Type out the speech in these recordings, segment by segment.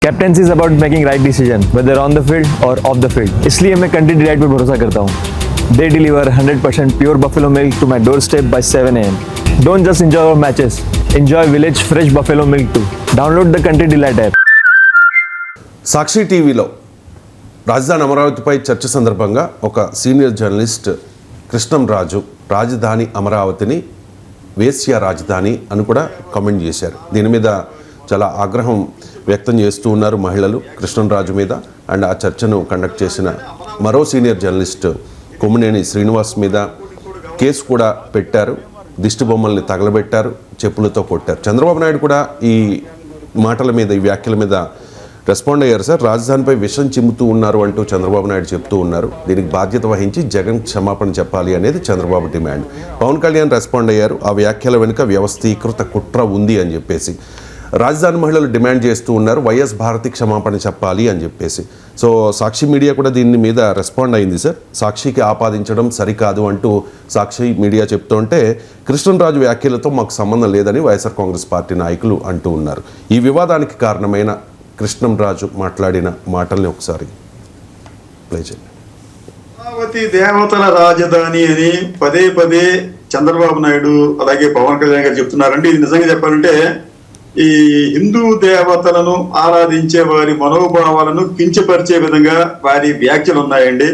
Captaincy is about making right decision whether on the field or off the field, इसलिए मैं country delight पर भरोसा करता हूँ। They deliver 100% pure buffalo milk to my doorstep by 7 AM. Don't just enjoy our matches, enjoy village fresh buffalo milk too. Download the Country Delight app. సాక్షి టీవీలో రాజధాని అమరావతిపై చర్చ సందర్భంగా ఒక సీనియర్ జర్నలిస్ట్ కృష్ణం రాజు రాజధాని అమరావతిని వేశ్య రాజధాని అని కూడా కామెంట్ చేశారు. దీని మీద చాలా ఆగ్రహం వ్యక్తం చేస్తూ ఉన్నారు మహిళలు కృష్ణంరాజు మీద. అండ్ ఆ చర్చను కండక్ట్ చేసిన మరో సీనియర్ జర్నలిస్ట్ కొమ్మినేని శ్రీనివాస్ మీద కేసు కూడా పెట్టారు. దిష్టి బొమ్మల్ని తగలబెట్టారు, చెప్పులతో కొట్టారు. చంద్రబాబు నాయుడు కూడా ఈ మాటల మీద, ఈ వ్యాఖ్యల మీద రెస్పాండ్ అయ్యారు. సార్, రాజధానిపై విషం చిమ్ముతూ ఉన్నారు అంటూ చంద్రబాబు నాయుడు చెప్తూ ఉన్నారు. దీనికి బాధ్యత వహించి జగన్ క్షమాపణ చెప్పాలి అనేది చంద్రబాబు డిమాండ్. పవన్ కళ్యాణ్ రెస్పాండ్ అయ్యారు. ఆ వ్యాఖ్యల వెనుక వ్యవస్థీకృత కుట్ర ఉంది అని చెప్పేసి రాజధాని మహిళలు డిమాండ్ చేస్తూ ఉన్నారు. వైఎస్ భారతి క్షమాపణ చెప్పాలి అని చెప్పేసి. సో సాక్షి మీడియా కూడా దీని మీద రెస్పాండ్ అయింది. సార్, సాక్షికి ఆపాదించడం సరికాదు అంటూ సాక్షి మీడియా చెప్తుంటే కృష్ణంరాజు వ్యాఖ్యలతో మాకు సంబంధం లేదని వైఎస్ఆర్ కాంగ్రెస్ పార్టీ నాయకులు అంటూ ఉన్నారు. ఈ వివాదానికి కారణమైన కృష్ణంరాజు మాట్లాడిన మాటల్ని ఒకసారి ప్లే చేయండి. అమరావతి దేవతల రాజధాని అని పదే పదే చంద్రబాబు నాయుడు అలాగే పవన్ కళ్యాణ్ గారు చెప్తున్నారంటే ఇది నిజంగా చెప్పాలంటే ఈ హిందూ దేవతలను ఆరాధించే వారి మనోభావాలను కించపరిచే విధంగా వారి వ్యాఖ్యలు ఉన్నాయండి.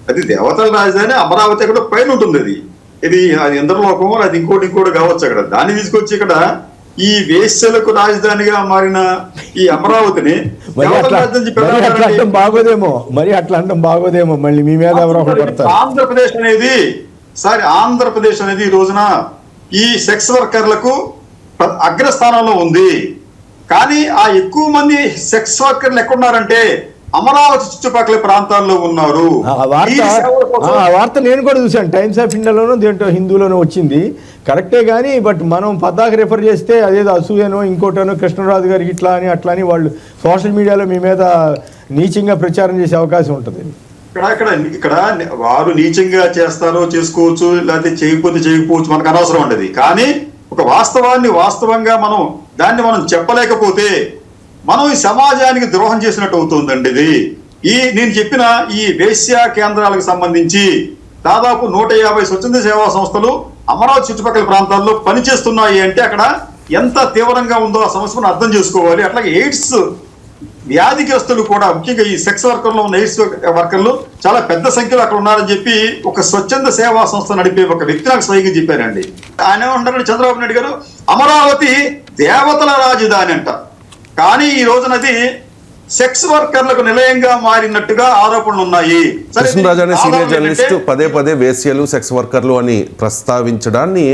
అది దేవతల రాజధాని అమరావతి అక్కడ పైన ఉంటుంది. అది ఇంద్రలోకం, అది ఇంకోటి కావచ్చు. అక్కడ దాన్ని తీసుకొచ్చి ఇక్కడ ఈ వేశ్యలకు రాజధానిగా మారిన ఈ అమరావతిని బాగోదేమో, మరి అట్లా అంటాం బాగోదేమో. మళ్ళీ మీ మీద ఆంధ్రప్రదేశ్ అనేది ఈ రోజున ఈ సెక్స్ వర్కర్లకు అగ్రస్థానంలో ఉంది. కానీ ఆ ఎక్కువ మంది సెక్స్ వర్కర్లు ఎక్కడున్నారంటే అమరావతి చుట్టుపక్కల ప్రాంతాల్లో ఉన్నారు. ఆ వార్త నేను కూడా చూశాను. టైమ్స్ ఆఫ్ ఇండియాలోనూ దేంట్లో హిందూలోనూ వచ్చింది, కరెక్టే. కానీ బట్ మనం పద్దాకి రెఫర్ చేస్తే అదేదో అసూయనో ఇంకోటనో కృష్ణరాజు గారికి ఇట్లా అని అట్లా అని వాళ్ళు సోషల్ మీడియాలో మీ మీద నీచంగా ప్రచారం చేసే అవకాశం ఉంటుంది. ఇక్కడ వారు నీచంగా చేస్తారో చేసుకోవచ్చు, లేకపోతే చేయకపోవచ్చు, మనకు అనవసరం ఉండదు. కానీ ఒక వాస్తవాన్ని వాస్తవంగా దాన్ని మనం చెప్పలేకపోతే మనం ఈ సమాజానికి ద్రోహం చేసినట్టు అవుతుందండి. ఇది నేను చెప్పిన ఈ వేశ్య కేంద్రాలకు సంబంధించి దాదాపు 150 స్వచ్ఛంద సేవా సంస్థలు అమరావతి చుట్టుపక్కల ప్రాంతాల్లో పనిచేస్తున్నాయి అంటే అక్కడ ఎంత తీవ్రంగా ఉందో ఆ సమస్యను అర్థం చేసుకోవాలి. అట్లాగే ఎయిడ్స్ వ్యాధిగ్రస్తులు కూడా, ముఖ్యంగా ఈ సెక్స్ వర్కర్లో ఉన్న ఎయిడ్స్ వర్కర్లు చాలా పెద్ద సంఖ్యలో అక్కడ ఉన్నారని చెప్పి ఒక స్వచ్ఛంద సేవా సంస్థ నడిపే ఒక వ్యక్తి నాకు స్వయంగా చెప్పారండి. ఆయన ఏమంటారు, చంద్రబాబు నాయుడు గారు అమరావతి దేవతల రాజధాని అంట. కానీ ఈ రోజునది సెక్స్ వర్కర్లకు నిలయంగా మారినట్టుగా ఆరోపణలు ఉన్నాయి. కృష్ణరాజు అనే సీనియర్ జర్నలిస్ట్ పదే పదే వేశ్యలు, సెక్స్ వర్కర్లు అని ప్రస్తావించడాన్ని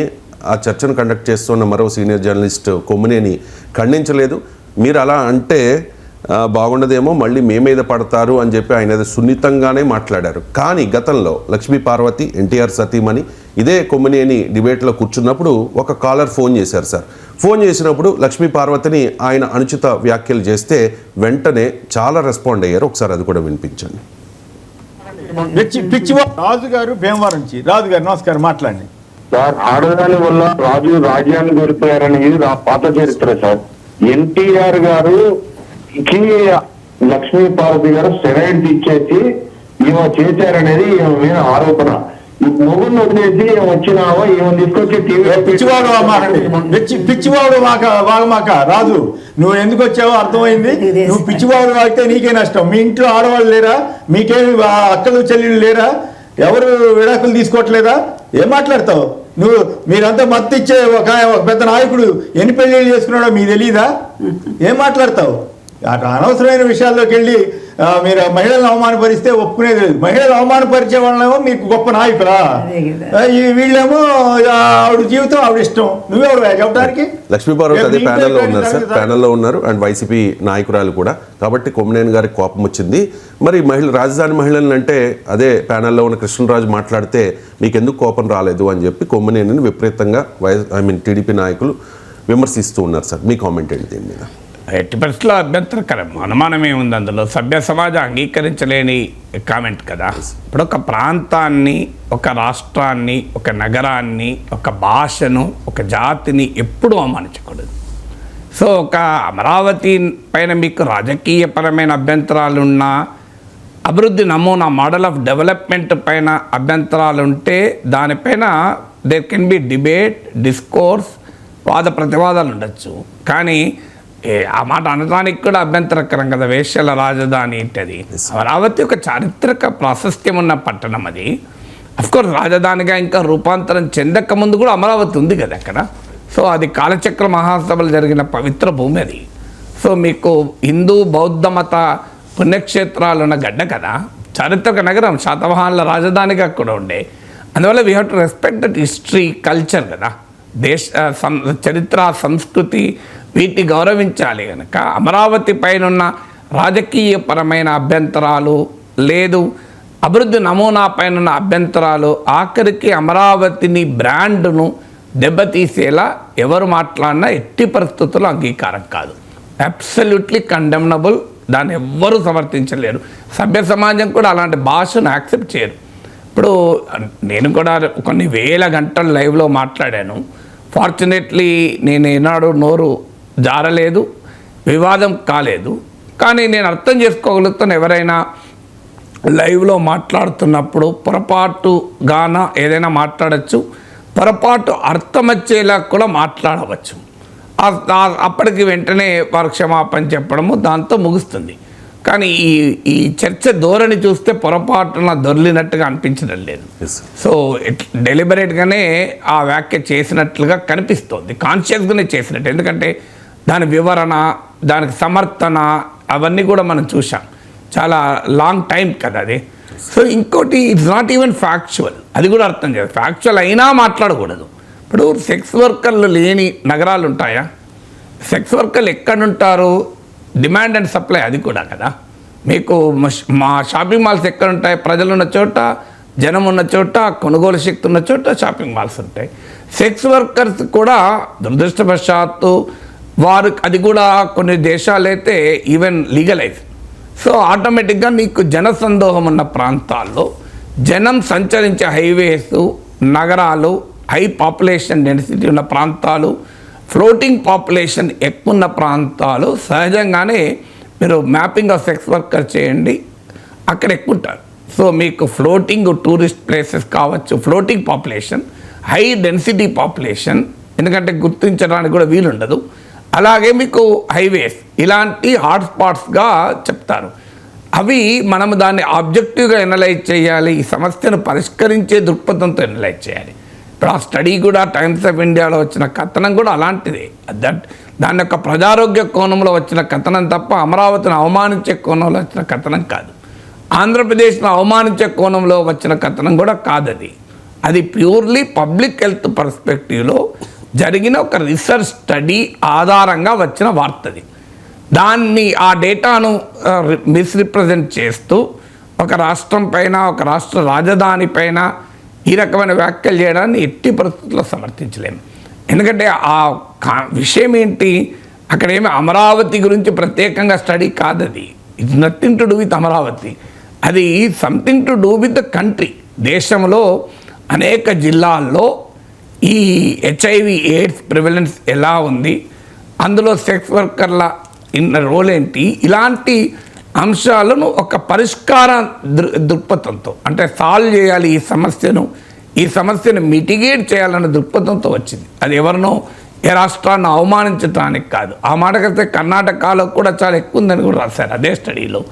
ఆ చర్చను కండక్ట్ చేస్తున్న మరో సీనియర్ జర్నలిస్ట్ కొమ్మినేని ఖండించలేదు. మీరు అలా అంటే బాగుండదేమో, మళ్ళీ మే మీద పడతారు అని చెప్పి ఆయన సున్నితంగానే మాట్లాడారు. కానీ గతంలో లక్ష్మీ పార్వతి, ఎన్టీఆర్ సతీమణి ఇదే కొమ్మినేని డిబేట్లో కూర్చున్నప్పుడు ఒక కాలర్ ఫోన్ చేశారు. సార్, ఫోన్ చేసినప్పుడు లక్ష్మీ పార్వతిని ఆయన అనుచిత వ్యాఖ్యలు చేస్తే వెంటనే చాలా రెస్పాండ్ అయ్యారు. ఒకసారి అది కూడా వినిపించండి. రాజు గారు భీమవరం నుంచి. రాజు గారు నమస్కారం, మాట్లాడండి. సార్, ఆడదాని వల్ల రాజు రాజ్యాన్ని కోల్పోయారనేది నా పాత చరిత్ర సార్. ఎన్టీఆర్ గారు లక్ష్మీ పార్వతి గారు స్టెరాయిడ్ ఇచ్చేసి ఈమె చేశారనేది ఈమె మీద ఆరోపణ. మొగుడిని వదిలేసి వచ్చినావా ఈమె తీసుకొచ్చి పిచ్చివాడు వాగమాక. రాజు, నువ్వు ఎందుకు వచ్చావో అర్థమైంది. నువ్వు పిచ్చివాడు వాగితే నీకే నష్టం. మీ ఇంట్లో ఆడవాళ్ళు లేరా? మీకేమి అక్కలు చెల్లెళ్ళు లేరా? ఎవరు విడాకులు తీసుకోవట్లేదా? ఏం మాట్లాడతావు నువ్వు? మీరంతా మత్తు ఇచ్చే ఒక పెద్ద నాయకుడు ఎన్ని పెళ్లిళ్ళు చేసుకున్నాడో మీకు తెలీదా? ఏం మాట్లాడతావు? అనవసరమైన విషయాల్లోకి వెళ్ళి మీరు మహిళలను అవమానపరిస్తే ఒప్పుకునేది లేదు. మహిళలు అవమానపరిచే వాళ్ళేమో మీకు గొప్ప నాయకులా? వీళ్ళేమో ఆవిడ జీవితం ఆవిడ ఇష్టం, నువ్వెవరు చెప్పడానికి? లక్ష్మీ పార్వతి అదే ప్యానెల్లో ఉన్నారు సార్, ప్యానెల్లో ఉన్నారు. అండ్ వైసీపీ నాయకురాలు కూడా. కాబట్టి కొమ్మినేని గారికి కోపం వచ్చింది. మరి రాజధాని మహిళలను అంటే అదే ప్యానెల్లో ఉన్న కృష్ణరాజు మాట్లాడితే మీకు ఎందుకు కోపం రాలేదు అని చెప్పి కొమ్మినేనిని విపరీతంగా టీడీపీ నాయకులు విమర్శిస్తూ ఉన్నారు. సార్, మీ కామెంట్ ఏంటి దీని మీద? ఎట్టి పరిస్థితుల్లో అభ్యంతరకరం, అనుమానమే ఉంది అందులో. సభ్య సమాజం అంగీకరించలేని కామెంట్ కదా. ఇప్పుడు ఒక ప్రాంతాన్ని, ఒక రాష్ట్రాన్ని, ఒక నగరాన్ని, ఒక భాషను, ఒక జాతిని ఎప్పుడూ అవమానించకూడదు. సో ఒక అమరావతి పైన మీకు రాజకీయపరమైన అభ్యంతరాలున్నా, అభివృద్ధి నమూనా మోడల్ ఆఫ్ డెవలప్మెంట్ పైన అభ్యంతరాలు ఉంటే దానిపైన there can be debate, discourse, వాద ప్రతివాదాలు ఉండొచ్చు. కానీ ఆ మాట అనడానికి కూడా అభ్యంతరకరం కదా. వేశ్యల రాజధాని ఏంటది? అమరావతి ఒక చారిత్రక ప్రాశస్త్యం ఉన్న పట్టణం. అది అఫ్కోర్స్ రాజధానిగా ఇంకా రూపాంతరం చెందక ముందు కూడా అమరావతి ఉంది కదా అక్కడ. సో అది కాలచక్ర మహాసభలు జరిగిన పవిత్ర భూమి అది. సో మీకు హిందూ బౌద్ధ మత పుణ్యక్షేత్రాలు ఉన్న గడ్డ కదా, చారిత్రక నగరం, శాతవాహనుల రాజధానిగా కూడా ఉండే. అందువల్ల we have to respect that history, culture కదా, చరిత్ర, సంస్కృతి, వీటిని గౌరవించాలి. కనుక అమరావతి పైన ఉన్న రాజకీయపరమైన అభ్యంతరాలు లేదు, అభివృద్ధి నమూనా పైన ఉన్న అభ్యంతరాలు, ఆఖరికి అమరావతిని బ్రాండ్ను దెబ్బతీసేలా ఎవరు మాట్లాడినా ఎట్టి పరిస్థితుల్లో అంగీకారం కాదు. Absolutely condemnable. దాన్ని ఎవ్వరూ సమర్థించలేరు. సభ్య సమాజం కూడా అలాంటి భాషను యాక్సెప్ట్ చేయరు. ఇప్పుడు నేను కూడా కొన్ని వేల గంటలు లైవ్లో మాట్లాడాను. ఫార్చునేట్లీ నేను ఏనాడు నోరు జారలేదు, వివాదం కాలేదు. కానీ నేను అర్థం చేసుకోగలుగుతాను, ఎవరైనా లైవ్లో మాట్లాడుతున్నప్పుడు పొరపాటుగాన ఏదైనా మాట్లాడచ్చు, పొరపాటు అర్థమచ్చేలా కూడా మాట్లాడవచ్చు. అప్పటికి వెంటనే వారు క్షమాపణ చెప్పడము దాంతో ముగుస్తుంది. కానీ ఈ చర్చ ధోరణి చూస్తే పొరపాటున దొర్లినట్టుగా అనిపించడం లేదు. సో డెలిబరేట్గానే ఆ వ్యాఖ్య చేసినట్లుగా కనిపిస్తోంది, కాన్షియస్గానే చేసినట్టు. ఎందుకంటే దాని వివరణ, దానికి సమర్థన అవన్నీ కూడా మనం చూసాం. చాలా లాంగ్ టైం కదా అది. సో ఇంకోటి, ఇట్స్ నాట్ ఈవెన్ ఫ్యాక్చువల్. అది కూడా అర్థం చేయాలి. ఫ్యాక్చువల్ అయినా మాట్లాడకూడదు. ఇప్పుడు సెక్స్ వర్కర్లు లేని నగరాలు ఉంటాయా? సెక్స్ వర్కర్లు ఎక్కడుంటారు? డిమాండ్ అండ్ సప్లై అది కూడా కదా. మీకు మా షాపింగ్ మాల్స్ ఎక్కడ ఉంటాయి? ప్రజలు ఉన్న చోట, జనం ఉన్న చోట, కొనుగోలు శక్తి ఉన్న చోట షాపింగ్ మాల్స్ ఉంటాయి. సెక్స్ వర్కర్స్ కూడా దురదృష్టవశాత్తు వారు, అది కూడా కొన్ని దేశాలైతే ఈవెన్ లీగలైజ్. సో ఆటోమేటిక్గా నీకు జనసందోహం ఉన్న ప్రాంతాల్లో, జనం సంచరించే హైవేస్, నగరాలు, హై పాపులేషన్ డెన్సిటీ ఉన్న ప్రాంతాలు, ఫ్లోటింగ్ పాపులేషన్ ఎక్కువ ఉన్న ప్రాంతాలు, సహజంగానే మీరు మ్యాపింగ్ ఆఫ్ సెక్స్ వర్కర్ చేయండి, అక్కడ ఎక్కువ ఉంటారు. సో మీకు ఫ్లోటింగ్ టూరిస్ట్ ప్లేసెస్ కావచ్చు, floating population, high density population, ఎందుకంటే గుర్తించడానికి కూడా వీలుండదు. అలాగే మీకు హైవేస్ ఇలాంటి హాట్స్పాట్స్గా చెప్తారు. అవి మనము దాన్ని ఆబ్జెక్టివ్గా ఎనలైజ్ చేయాలి, ఈ సమస్యను పరిష్కరించే దృక్పథంతో ఎనలైజ్ చేయాలి. ఇప్పుడు ఆ స్టడీ కూడా టైమ్స్ ఆఫ్ ఇండియాలో వచ్చిన కథనం కూడా అలాంటిదే. దాని యొక్క ప్రజారోగ్య కోణంలో వచ్చిన కథనం తప్ప అమరావతిని అవమానించే కోణంలో వచ్చిన కథనం కాదు. ఆంధ్రప్రదేశ్ను అవమానించే కోణంలో వచ్చిన కథనం కూడా కాదు. అది ప్యూర్లీ పబ్లిక్ హెల్త్ పర్స్పెక్టివ్లో జరిగిన ఒక రీసెర్చ్ స్టడీ ఆధారంగా వచ్చిన వార్తది. దాన్ని, ఆ డేటాను మిస్రిప్రజెంట్ చేస్తూ ఒక రాష్ట్రం పైన, ఒక రాష్ట్ర రాజధాని పైన ఈ రకమైన వ్యాఖ్యలు చేయడాన్ని ఎట్టి పరిస్థితుల్లో సమర్థించలేము. ఎందుకంటే ఆ విషయం ఏంటి, అక్కడేమి అమరావతి గురించి ప్రత్యేకంగా స్టడీ కాదు. అది it's nothing to do with Amaravati. అది something to do with the country. దేశంలో అనేక జిల్లాల్లో ఈ HIV AIDS ప్రివలెన్స్ ఎలా ఉంది, అందులో సెక్స్ వర్కర్ల రోల్ ఏంటి, ఇలాంటి అంశాలను ఒక పరిష్కార దృక్పథంతో, అంటే సాల్వ్ చేయాలి ఈ సమస్యను మిటిగేట్ చేయాలన్న దృక్పథంతో వచ్చింది. అది ఎవరినో, ఏ రాష్ట్రాన్ని అవమానించడానికి కాదు. ఆ మాటకైతే కర్ణాటకలో కూడా చాలా ఎక్కువ ఉందని కూడా రాశారు అదే స్టడీలో.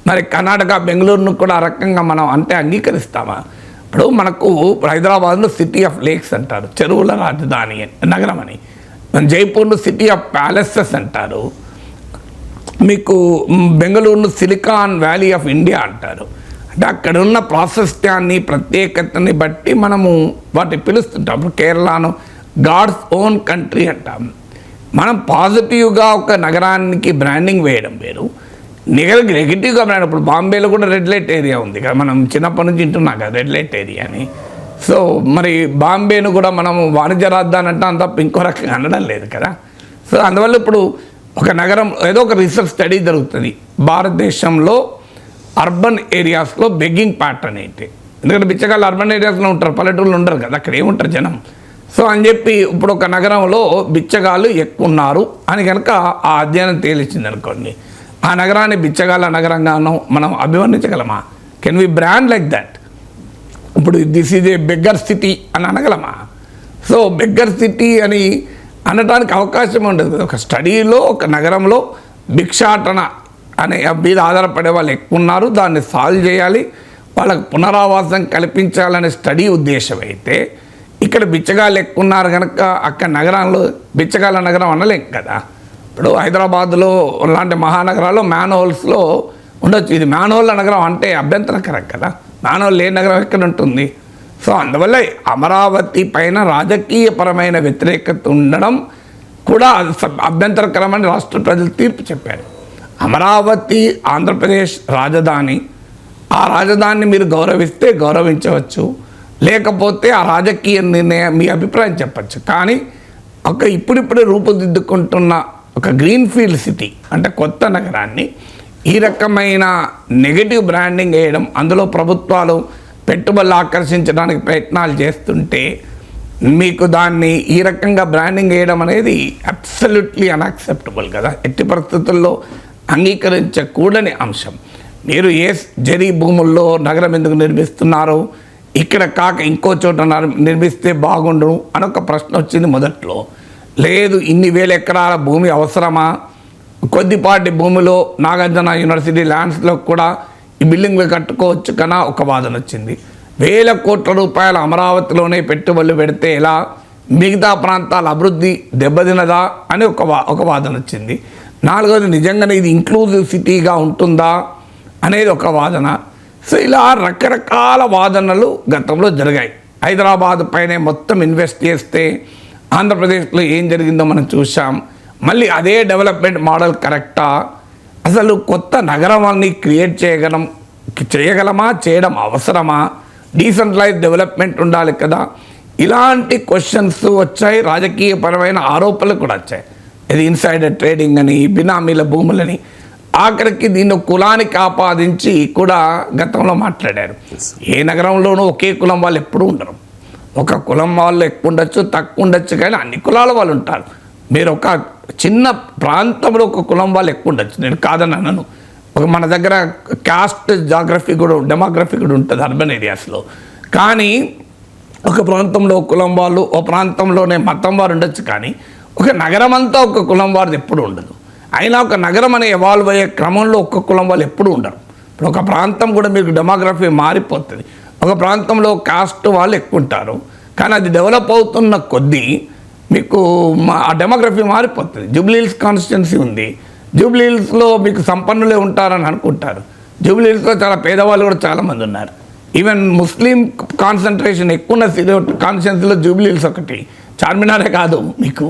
మరి కర్ణాటక, బెంగళూరును కూడా ఆ రకంగా మనం అంటే అంగీకరిస్తామా? ఇప్పుడు మనకు హైదరాబాద్లో సిటీ ఆఫ్ లేక్స్ అంటారు, చెరువుల రాజధాని నగరం అని. జైపూర్ను సిటీ ఆఫ్ ప్యాలెసెస్ అంటారు. మీకు బెంగళూరును సిలికాన్ వ్యాలీ ఆఫ్ ఇండియా అంటారు. అంటే అక్కడ ఉన్న ప్రాశస్త్యాన్ని, ప్రత్యేకతని బట్టి మనము వాటిని పిలుస్తుంటాం. ఇప్పుడు కేరళను గాడ్స్ ఓన్ కంట్రీ అంటాం. మనం పాజిటివ్గా ఒక నగరానికి బ్రాండింగ్ వేయడం వేరు, నెగిటివ్గా బ్రాండ్. ఇప్పుడు బాంబేలో కూడా రెడ్ లైట్ ఏరియా ఉంది కదా, మనం చిన్నప్పటి నుంచి వింటున్నాం కదా రెడ్ లైట్ ఏరియా అని. సో మరి బాంబేను కూడా మనము వాణిజ్య రాజధాని అంటాం తప్ప ఇంకో రకంగా అనడం లేదు కదా. సో అందువల్ల ఇప్పుడు ఒక నగరం ఏదో ఒక రీసెర్చ్ స్టడీ జరుగుతుంది, భారతదేశంలో అర్బన్ ఏరియాస్లో బెగ్గింగ్ ప్యాటర్న్ ఏంటి. ఎందుకంటే బిచ్చగాళ్ళు అర్బన్ ఏరియాస్లో ఉంటారు, పల్లెటూళ్ళు ఉండరు కదా, అక్కడ ఏముంటారు జనం. సో అని చెప్పి ఇప్పుడు ఒక నగరంలో బిచ్చగాళ్ళు ఎక్కువ ఉన్నారు అని కనుక ఆ అధ్యయనం తేలిచింది అనుకోండి, ఆ నగరాన్ని బిచ్చగాళ్ళ నగరంగానో మనం అభివర్ణించగలమా? Can we brand like that? ఇప్పుడు this is a beggar city అని అనగలమా? సో బెగ్గర్ సిటీ అని అనడానికి అవకాశం ఉండదు. ఒక స్టడీలో ఒక నగరంలో భిక్షాటన అనే మీద ఆధారపడే వాళ్ళు ఎక్కువ ఉన్నారు, దాన్ని సాల్వ్ చేయాలి, వాళ్ళకు పునరావాసం కల్పించాలనే స్టడీ ఉద్దేశం అయితే, ఇక్కడ బిచ్చగాళ్ళు ఎక్కువ ఉన్నారు కనుక అక్కడ నగరంలో బిచ్చగాళ్ళ నగరం అనలేం కదా. ఇప్పుడు హైదరాబాద్లో లాంటి మహానగరాల్లో మ్యాన్హోల్స్లో ఉండొచ్చు, ఇది మ్యాన్హోల్ నగరం అంటే అభ్యంతరకరం కదా, మ్యాన్హోల్ లేని నగరం ఎక్కడ ఉంటుంది? సో అందువల్ల అమరావతి పైన రాజకీయపరమైన వ్యతిరేకత ఉండడం కూడా అభ్యంతరకరమని రాష్ట్ర ప్రజలు తీర్పు చెప్పారు. అమరావతి ఆంధ్రప్రదేశ్ రాజధాని, ఆ రాజధానిని మీరు గౌరవిస్తే గౌరవించవచ్చు, లేకపోతే ఆ రాజకీయ నిర్ణయం మీ అభిప్రాయం చెప్పచ్చు. కానీ ఒక ఇప్పుడిప్పుడే రూపుదిద్దుకుంటున్న ఒక గ్రీన్ఫీల్డ్ సిటీ అంటే కొత్త నగరాన్ని ఈ రకమైన నెగటివ్ బ్రాండింగ్ వేయడం, అందులో ప్రభుత్వాలు పెట్టుబడులు ఆకర్షించడానికి ప్రయత్నాలు చేస్తుంటే మీకు దాన్ని ఈ రకంగా బ్రాండింగ్ వేయడం అనేది అబ్సల్యూట్లీ అన్యాక్సెప్టబుల్ కదా, ఎట్టి పరిస్థితుల్లో అంగీకరించకూడని అంశం. మీరు ఏ జరీ భూముల్లో నగరం ఎందుకు నిర్మిస్తున్నారు, ఇక్కడ కాక ఇంకో చోట నిర్మిస్తే బాగుండు అని ఒక ప్రశ్న వచ్చింది మొదట్లో. లేదు, ఇన్ని వేల ఎకరాల భూమి అవసరమా, కొద్దిపాటి భూమిలో నాగార్జున యూనివర్సిటీ ల్యాండ్స్లో కూడా ఈ బిల్డింగ్లు కట్టుకోవచ్చు కన్నా ఒక వాదన వచ్చింది. వేల కోట్ల రూపాయల అమరావతిలోనే పెట్టుబడులు పెడితే ఎలా, మిగతా ప్రాంతాల అభివృద్ధి దెబ్బతినదా అని ఒక వాదన వచ్చింది. నాలుగోది, నిజంగానే ఇది ఇంక్లూజివ్ సిటీగా ఉంటుందా అనేది ఒక వాదన. సో ఇలా రకరకాల వాదనలు గతంలో జరిగాయి. హైదరాబాద్ పైనే మొత్తం ఇన్వెస్ట్ చేస్తే ఆంధ్రప్రదేశ్లో ఏం జరిగిందో మనం చూసాం. మళ్ళీ అదే డెవలప్మెంట్ మోడల్ కరెక్టా, అసలు కొత్త నగరాన్ని క్రియేట్ చేయగలమా, చేయడం అవసరమా, డీసెంట్రలైజ్ డెవలప్మెంట్ ఉండాలి కదా, ఇలాంటి క్వశ్చన్స్ వచ్చాయి. రాజకీయపరమైన ఆరోపణలు కూడా వచ్చాయి, ఇది ఇన్సైడర్ ట్రేడింగ్ అని, బినామీల భూములని, ఆఖరికి దీన్ని కులానికి ఆపాదించి కూడా గతంలో మాట్లాడారు. ఏ నగరంలోనూ ఒకే కులం వాళ్ళు ఎప్పుడూ ఉండరు, ఒక కులం వాళ్ళు ఎక్కువ ఉండొచ్చు, తక్కువ ఉండొచ్చు, కానీ అన్ని కులాల వాళ్ళు ఉంటారు. మీరు ఒక చిన్న ప్రాంతంలో ఒక కులం వాళ్ళు ఎక్కువ ఉండొచ్చు, నేను కాదని అన్నాను. మన దగ్గర కాస్ట్ జాగ్రఫీ కూడా డెమోగ్రఫీ కూడా ఉంటుంది అర్బన్ ఏరియాస్లో. కానీ ఒక ప్రాంతంలో కులం వాళ్ళు, ఒక ప్రాంతంలోనే మతం వారు ఉండొచ్చు, కానీ ఒక నగరం అంతా ఒక కులం వారిది ఎప్పుడు ఉండదు. అయినా ఒక నగరం అనే ఎవాల్వ్ అయ్యే క్రమంలో ఒక్క కులం వాళ్ళు ఎప్పుడూ ఉండరు. ఇప్పుడు ఒక ప్రాంతం కూడా మీకు డెమోగ్రఫీ మారిపోతుంది. ఒక ప్రాంతంలో కాస్ట్ వాళ్ళు ఎక్కువ ఉంటారు, కానీ అది డెవలప్ అవుతున్న కొద్దీ మీకు ఆ డెమోగ్రఫీ మారిపోతుంది. జూబ్లీహిల్స్ కాన్స్టిట్యున్సీ ఉంది, జూబ్లీహిల్స్లో మీకు సంపన్నులే ఉంటారని అనుకుంటారు. జూబ్లీహిల్స్లో చాలా పేదవాళ్ళు కూడా చాలామంది ఉన్నారు. ఈవెన్ ముస్లిం కాన్సన్ట్రేషన్ ఎక్కువ ఉన్న కాన్స్టిట్యున్సీలో జూబ్లీహిల్స్ ఒకటి, చార్మినారే కాదు మీకు,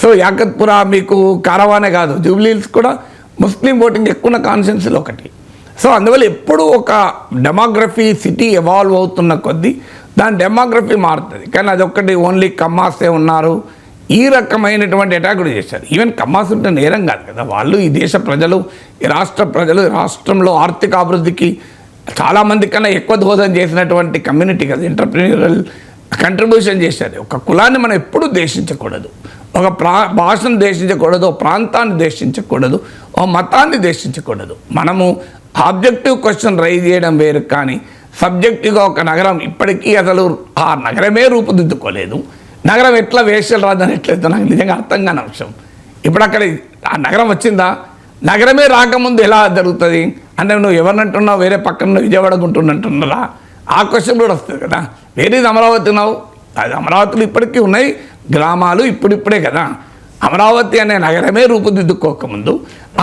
సో యాకత్పురా మీకు కారవానే కాదు, జూబ్లీహిల్స్ కూడా ముస్లిం ఓటింగ్ ఎక్కువ ఉన్న కాన్స్టిట్యున్సీలో ఒకటి. సో అందువల్ల ఎప్పుడూ ఒక డెమోగ్రఫీ సిటీ ఎవాల్వ్ అవుతున్న కొద్దీ దాని డెమోగ్రఫీ మారుతుంది. కానీ అదొక్కటి ఓన్లీ కమ్మాసే ఉన్నారు, ఈ రకమైనటువంటి అటాక్ కూడా చేశారు. ఈవెన్ కమ్మాస్ ఉంటే నేరం కాదు కదా, వాళ్ళు ఈ దేశ ప్రజలు, ఈ రాష్ట్ర ప్రజలు, రాష్ట్రంలో ఆర్థిక అభివృద్ధికి చాలామంది కన్నా ఎక్కువ దోహదం చేసినటువంటి కమ్యూనిటీ కదా, ఎంటర్ప్రీనియరల్ కంట్రిబ్యూషన్ చేసేది. ఒక కులాన్ని మనం ఎప్పుడూ ద్వేషించకూడదు, ఒక భాషను ద్వేషించకూడదు, ఒక ప్రాంతాన్ని ద్వేషించకూడదు, ఒక మతాన్ని ద్వేషించకూడదు. మనము ఆబ్జెక్టివ్ క్వశ్చన్ రైజ్ చేయడం వేరు, కానీ సబ్జెక్టివ్గా ఒక నగరం ఇప్పటికీ అసలు ఆ నగరమే రూపుదిద్దుకోలేదు. నగరం ఎట్లా వేషాలు రాదని ఎట్లయితే నాకు నిజంగా అర్థం కాని అంశం. ఇప్పుడు అక్కడ ఆ నగరం వచ్చిందా, నగరమే రాకముందు ఎలా జరుగుతుంది అంటే నువ్వు ఎవరినంటున్నావు, వేరే పక్కన విజయవాడ గుంటున్నట్టున్నారా, ఆ క్వశ్చన్ కూడా వస్తుంది కదా. వేరేది అమరావతి ఉన్నావు, అది అమరావతిలో ఇప్పటికీ ఉన్నాయి గ్రామాలు, ఇప్పుడిప్పుడే కదా. అమరావతి అనే నగరమే రూపుదిద్దుకోకముందు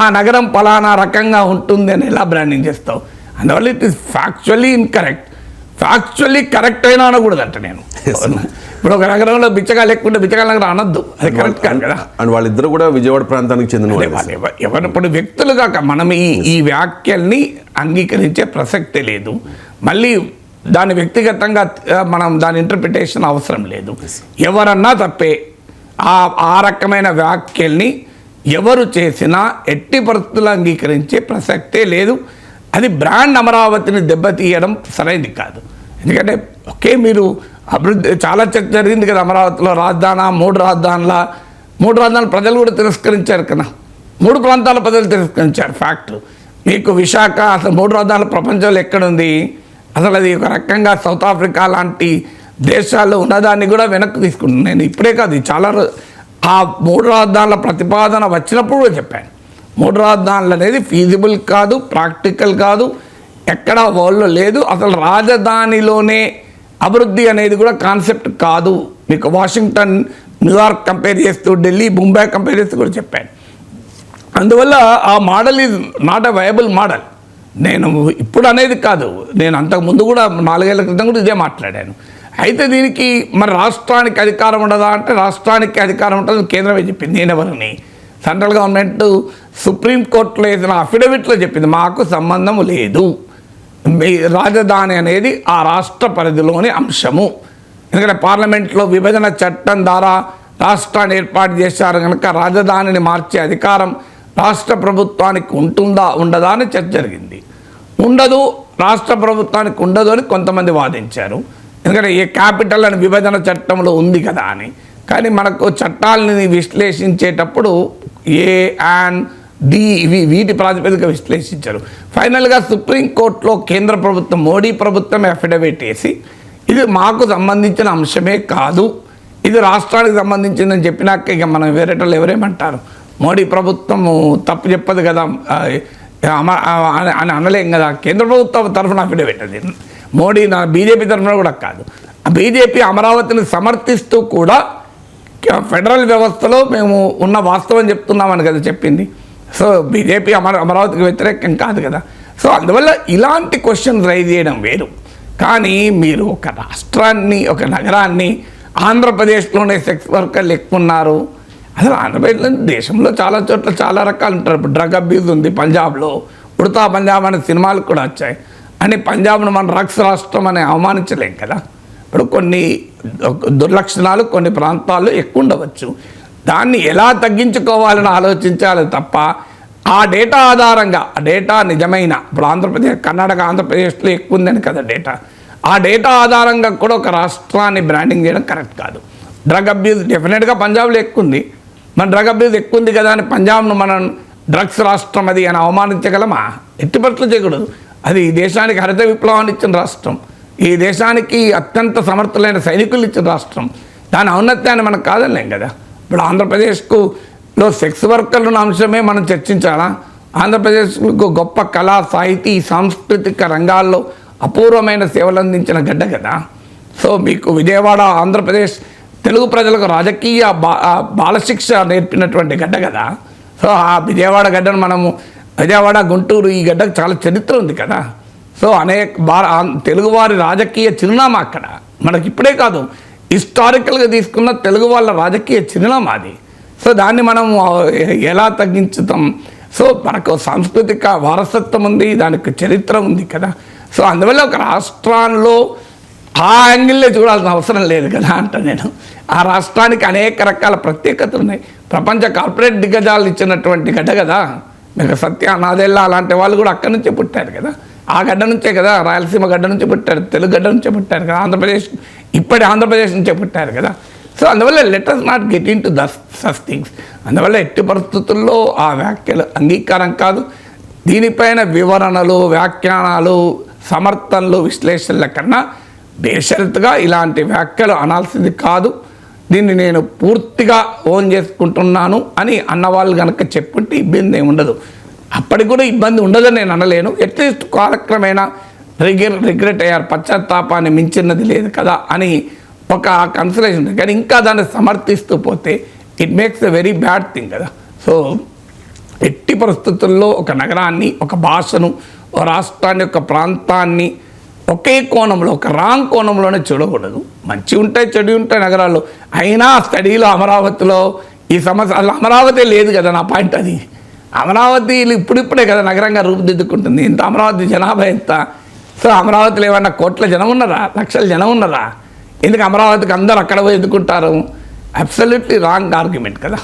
ఆ నగరం పలానా రకంగా ఉంటుంది అని ఎలా బ్రాండింగ్ చేస్తావు? అందువల్ల it is factually incorrect. Factually correct అయినా అనకూడదంట నేను. ఇప్పుడు ఒక నగరంలో బిచ్చగాళ్ళు ఎక్కువ ఉంటే బిచ్చగాళ్ళ నగరం అనొద్దు, అది కరెక్ట్ కాదు కదా. అండ్ వాళ్ళిద్దరు కూడా విజయవాడ ప్రాంతానికి చెందిన ఎవరు ఇప్పుడు వ్యక్తులు కాక మనం ఈ వ్యాఖ్యల్ని అంగీకరించే ప్రసక్తే లేదు. మళ్ళీ దాని వ్యక్తిగతంగా మనం దాని ఇంటర్ప్రిటేషన్ అవసరం లేదు. ఎవరన్నా తప్పే, ఆ రకమైన వ్యాఖ్యల్ని ఎవరు చేసినా ఎట్టి పరిస్థితుల్లో అంగీకరించే ప్రసక్తే లేదు. అది బ్రాండ్ అమరావతిని దెబ్బతీయడం సరైనది కాదు. ఎందుకంటే ఒకే మీరు అభివృద్ధి చాలా చర్చ జరిగింది కదా అమరావతిలో. రాజధాని, మూడు రాజధానులు ప్రజలు కూడా తిరస్కరించారు కదా. 3 ప్రాంతాల ప్రజలు తిరస్కరించారు. ఫ్యాక్ట్. మీకు విశాఖ అసలు 3 రాజధానుల ప్రపంచంలో ఎక్కడుంది? అసలు అది ఒక రకంగా సౌత్ ఆఫ్రికా లాంటి దేశాల్లో ఉన్నదాన్ని కూడా వెనక్కి తీసుకుంటున్నాను. నేను ఇప్పుడే కాదు, చాలా ఆ 3 రాజధానుల ప్రతిపాదన వచ్చినప్పుడు కూడా చెప్పాను. 3 రాజధానులు అనేది ఫీజిబుల్ కాదు, ప్రాక్టికల్ కాదు, ఎక్కడ వరల్డ్లో లేదు. అసలు రాజధానిలోనే అభివృద్ధి అనేది కూడా కాన్సెప్ట్ కాదు. మీకు వాషింగ్టన్, న్యూయార్క్ కంపేర్ చేస్తూ, ఢిల్లీ, ముంబై కంపేర్ చేస్తూ కూడా చెప్పాను. అందువల్ల ఆ model is not a viable model. నేను ఇప్పుడు అనేది కాదు, నేను అంతకుముందు కూడా 4 ఏళ్ల క్రితం కూడా ఇదే మాట్లాడాను. అయితే దీనికి మరి రాష్ట్రానికి అధికారం ఉండదా అంటే రాష్ట్రానికి అధికారం ఉంటుందని కేంద్రమే చెప్పింది. నేనెవరిని? సెంట్రల్ గవర్నమెంట్ సుప్రీంకోర్టులో వేసిన అఫిడవిట్లో చెప్పింది మాకు సంబంధం లేదు, రాజధాని అనేది ఆ రాష్ట్ర పరిధిలోని అంశము. ఎందుకంటే పార్లమెంట్లో విభజన చట్టం ద్వారా రాష్ట్రాన్ని ఏర్పాటు చేశారు కనుక రాజధానిని మార్చే అధికారం రాష్ట్ర ప్రభుత్వానికి ఉంటుందా ఉండదా అని చర్చ జరిగింది. ఉండదు, రాష్ట్ర ప్రభుత్వానికి ఉండదు అని కొంతమంది వాదించారు. ఎందుకంటే ఏ క్యాపిటల్ అని విభజన చట్టంలో ఉంది కదా అని. కానీ మనకు చట్టాలని విశ్లేషించేటప్పుడు ఏ అండ్ డి వీటి ప్రాతిపదిక విశ్లేషించారు. ఫైనల్గా సుప్రీంకోర్టులో కేంద్ర ప్రభుత్వం, మోడీ ప్రభుత్వం అఫిడవిట్ వేసి ఇది మాకు సంబంధించిన అంశమే కాదు, ఇది రాష్ట్రానికి సంబంధించిందని చెప్పినాక ఇక మనం వేరేటోళ్ళు ఎవరేమంటారు? మోడీ ప్రభుత్వం తప్పు చెప్పదు కదా అని అనలేం కదా. కేంద్ర ప్రభుత్వం తరఫున అఫిడవిట్ అది. మోడీ బీజేపీ తరఫున కూడా కాదు. బీజేపీ అమరావతిని సమర్థిస్తూ కూడా ఫెడరల్ వ్యవస్థలో మేము ఉన్న వాస్తవం చెప్తున్నామని కదా చెప్పింది. సో బీజేపీ అమరావతికి వ్యతిరేకం కాదు కదా. సో అందువల్ల ఇలాంటి క్వశ్చన్ రైజ్ చేయడం వేరు. కానీ మీరు ఒక రాష్ట్రాన్ని, ఒక నగరాన్ని, ఆంధ్రప్రదేశ్లోనే సెక్స్ వర్కర్లు ఎక్కువ ఉన్నారు. అసలు ఆంధ్రప్రదేశ్లో దేశంలో చాలా చోట్ల చాలా రకాలు ఉంటారు. ఇప్పుడు డ్రగ్ అబ్యూజ్ ఉంది పంజాబ్లో, ఉడతా పంజాబ్ అనే సినిమాలు కూడా వచ్చాయి. అని పంజాబ్ను మనం డ్రగ్స్ రాష్ట్రం అని అవమానించలేం కదా. ఇప్పుడు కొన్ని దుర్లక్షణాలు కొన్ని ప్రాంతాల్లో ఎక్కువ ఉండవచ్చు. దాన్ని ఎలా తగ్గించుకోవాలని ఆలోచించాలి తప్ప ఆ డేటా ఆధారంగా, ఆ డేటా నిజమైన, ఇప్పుడు ఆంధ్రప్రదేశ్, కర్ణాటక, ఆంధ్రప్రదేశ్లో ఎక్కువ ఉందని కదా డేటా, ఆ డేటా ఆధారంగా కూడా ఒక రాష్ట్రాన్ని బ్రాండింగ్ చేయడం కరెక్ట్ కాదు. డ్రగ్ అబ్యూజ్ డెఫినెట్గా పంజాబ్లో ఎక్కువ ఉంది. మన డ్రగ్ అబ్యూజ్ ఎక్కువ ఉంది కదా అని పంజాబ్ను మనం డ్రగ్స్ రాష్ట్రం అది అని అవమానించగలమా? ఎట్టి పరిస్థితులు చేయకూడదు. అది ఈ దేశానికి హరిత విప్లవాన్ని ఇచ్చిన రాష్ట్రం, ఈ దేశానికి అత్యంత సమర్థులైన సైనికులు ఇచ్చిన రాష్ట్రం. దాని ఔన్నత్యాన్ని మనకు కాదలేం కదా. ఇప్పుడు ఆంధ్రప్రదేశ్లో సెక్స్ వర్కర్లు ఉన్న అంశమే మనం చర్చించాలా? ఆంధ్రప్రదేశ్కు గొప్ప కళా, సాహితీ, సాంస్కృతిక రంగాల్లో అపూర్వమైన సేవలు అందించిన గడ్డ కదా. సో మీకు విజయవాడ, ఆంధ్రప్రదేశ్ తెలుగు ప్రజలకు రాజకీయ బాలశిక్ష నేర్పినటువంటి గడ్డ కదా. సో ఆ విజయవాడ గడ్డను మనము, విజయవాడ, గుంటూరు, ఈ గడ్డకు చాలా చరిత్ర ఉంది కదా. సో తెలుగువారి రాజకీయ చిరునామా అక్కడ. మనకి ఇప్పుడే కాదు, హిస్టారికల్గా తీసుకున్న తెలుగు వాళ్ళ రాజకీయ చిరునామా అది. సో దాన్ని మనం ఎలా తగ్గించుతాం? సో మనకు సాంస్కృతిక వారసత్వం ఉంది, దానికి చరిత్ర ఉంది కదా. సో అందువల్ల ఒక రాష్ట్రాల్లో ఆ యాంగిల్లో చూడాల్సిన అవసరం లేదు కదా అంట నేను. ఆ రాష్ట్రానికి అనేక రకాల ప్రత్యేకతలు ఉన్నాయి. ప్రపంచ కార్పొరేట్ దిగ్గజాలు ఇచ్చినటువంటి గడ్డ కదా. మీకు సత్య, నాదెల్లా అలాంటి వాళ్ళు కూడా అక్కడి నుంచే పుట్టారు కదా. ఆ గడ్డ నుంచే కదా, రాయలసీమ గడ్డ నుంచే పుట్టారు, తెలుగు గడ్డ నుంచే పుట్టారు కదా, ఆంధ్రప్రదేశ్ ఇప్పటి ఆంధ్రప్రదేశ్ నుంచే పుట్టారు కదా. సో అందువల్ల let us not get in to such things. అందువల్ల ఎట్టి పరిస్థితుల్లో ఆ వ్యాఖ్యలు అంగీకారం కాదు. దీనిపైన వివరణలు, వ్యాఖ్యానాలు, సమర్థనలు, విశ్లేషణల కన్నా బేషరతుగా ఇలాంటి వ్యాఖ్యలు అనాల్సింది కాదు. దీన్ని నేను పూర్తిగా ఓన్ చేసుకుంటున్నాను అని అన్నవాళ్ళు కనుక చెప్పుంటే ఇబ్బంది ఏమి ఉండదు. అప్పటికి కూడా ఇబ్బంది ఉండదని నేను అనలేను. అట్లీస్ట్ కాలక్రమేణా రిగ్రెట్ అయ్యారు, పశ్చాత్తాపాన్ని మించినది లేదు కదా అని ఒక కన్సిడరేషన్. కానీ ఇంకా దాన్ని సమర్థిస్తూ పోతే it makes a very bad thing కదా. సో ఎట్టి పరిస్థితుల్లో ఒక నగరాన్ని, ఒక భాషను, ఒక రాష్ట్రాన్ని, ఒక ప్రాంతాన్ని ఒకే కోణంలో, ఒక రాంగ్ కోణంలోనే చూడకూడదు. మంచి ఉంటాయి, చెడు ఉంటాయి నగరాల్లో. అయినా స్టడీలో అమరావతిలో ఈ సమస్య, అసలు అమరావతి లేదు కదా. నా పాయింట్ అది. అమరావతిలో ఇప్పుడిప్పుడే కదా నగరంగా రూపుదిద్దుకుంటుంది. ఇంత అమరావతి జనాభా ఎంత? సో అమరావతిలో ఏమన్నా కోట్ల జనం ఉన్నారా, లక్షల జనం ఉన్నారా? ఎందుకు అమరావతికి అందరూ అక్కడ పోయి ఎదుర్కొంటారు? అబ్సల్యూట్లీ రాంగ్ ఆర్గ్యుమెంట్ కదా.